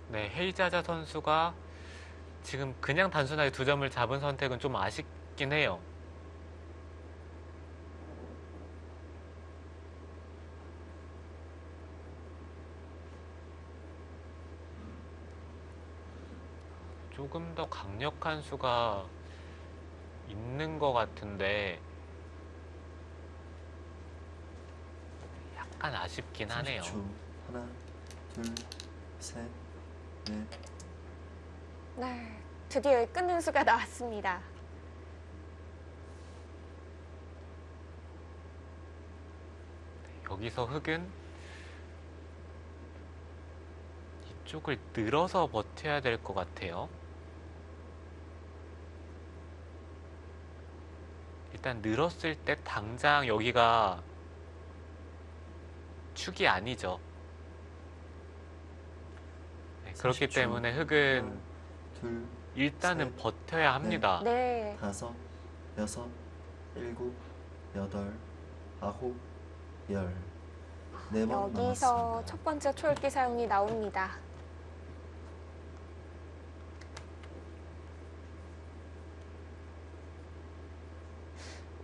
네, 헤이자자 선수가 지금 그냥 단순하게 두 점을 잡은 선택은 좀 아쉽긴 해요. 조금 더 강력한 수가 있는 것 같은데 약간 아쉽긴 하네요. 30초. 하나, 둘, 셋, 넷, 네. 드디어 끊는 수가 나왔습니다. 여기서 흑은 이쪽을 늘어서 버텨야 될 것 같아요. 일단 늘었을 때 당장 여기가 축이 아니죠. 네, 그렇기 30초. 때문에 흑은 하나, 둘, 일단은 셋, 버텨야 합니다. 네. 다섯, 여섯, 일곱, 여덟, 아홉, 열. 네 번 여기서 남았습니다. 첫 번째 초읽기 사용이 나옵니다.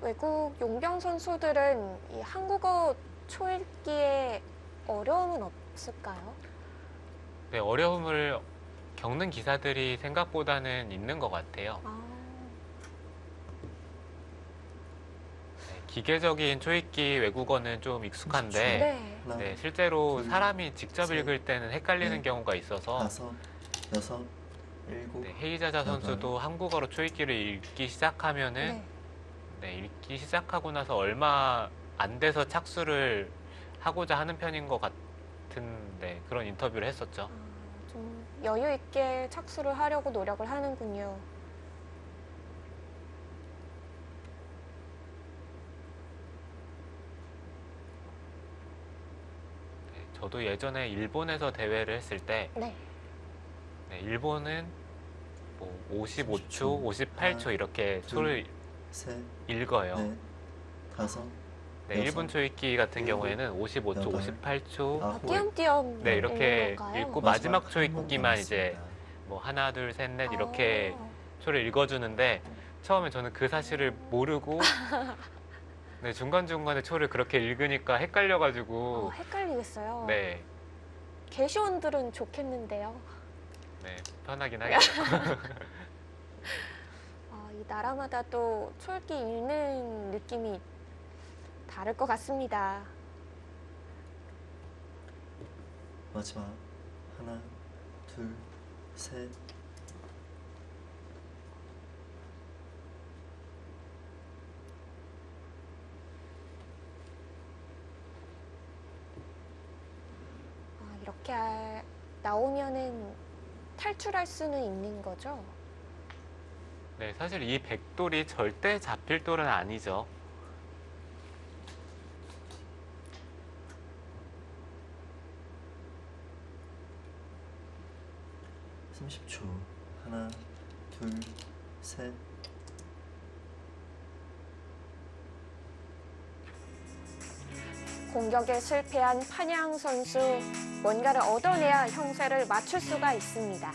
외국 용병 선수들은 이 한국어 초읽기에 어려움은 없을까요? 네, 어려움을 겪는 기사들이 생각보다는 있는 것 같아요. 아, 네, 기계적인 초읽기 외국어는 좀 익숙한데 네. 하나, 네, 실제로 둘, 사람이 직접 셋, 읽을 때는 헷갈리는 넷, 경우가 있어서 다섯, 여섯, 일곱, 네, 헤이자자 여덟. 선수도 한국어로 초읽기를 읽기 시작하면은 네. 네, 읽기 시작하고 나서 얼마 안 돼서 착수를 하고자 하는 편인 것 같은데 그런 인터뷰를 했었죠. 아, 좀 여유 있게 착수를 하려고 노력을 하는군요. 네, 저도 예전에 일본에서 대회를 했을 때 네. 네, 일본은 뭐 55초, 30초, 58초 이렇게 초를 셋, 읽어요. 넷, 다섯, 네, 일본 여섯, 초읽기 같은 일곱, 경우에는 55초, 여덟, 58초 아홉. 띄엄띄엄 네, 이렇게 읽는 건가요? 읽고 마지막 한 초읽기만 번 이제 남았습니다. 뭐 하나, 둘, 셋, 넷 이렇게 아, 초를 읽어주는데 처음에 저는 그 사실을 모르고 네, 중간중간에 초를 그렇게 읽으니까 헷갈려가지고 헷갈리겠어요. 네, 게시원들은 좋겠는데요. 네, 편하긴 하겠죠. 이 나라마다 또 초읽기 읽는 느낌이 다를 것 같습니다. 마지막 하나, 둘, 셋, 이렇게 나오면은 탈출할 수는 있는 거죠? 네, 사실 이 백돌이 절대 잡힐 돌은 아니죠. 네, 30초. 하나, 둘, 셋, 공격에 실패한 판양 선수, 뭔가를 얻어내야 형세를 맞출 수가 있습니다.